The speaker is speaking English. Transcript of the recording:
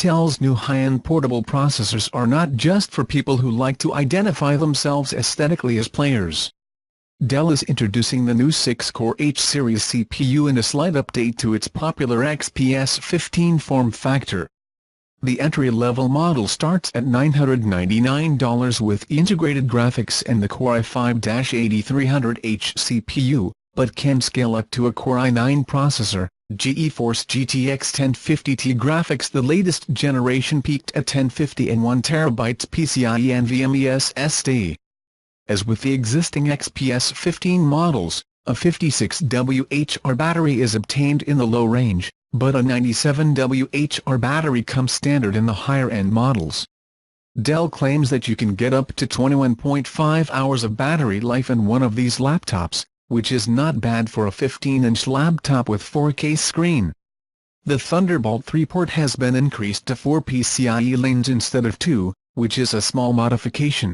Intel's new high-end portable processors are not just for people who like to identify themselves aesthetically as players. Dell is introducing the new 6-core H-series CPU in a slight update to its popular XPS 15 form factor. The entry-level model starts at $999 with integrated graphics and the Core i5-8300H CPU, but can scale up to a Core i9 processor. GeForce GTX 1050Ti graphics. The latest generation peaked at 1050 and 1TB PCIe NVMe SSD. As with the existing XPS 15 models, a 56Wh battery is obtained in the low range, but a 97Wh battery comes standard in the higher-end models. Dell claims that you can get up to 21.5 hours of battery life in one of these laptops, which is not bad for a 15-inch laptop with 4K screen. The Thunderbolt 3 port has been increased to 4 PCIe lanes instead of 2, which is a small modification,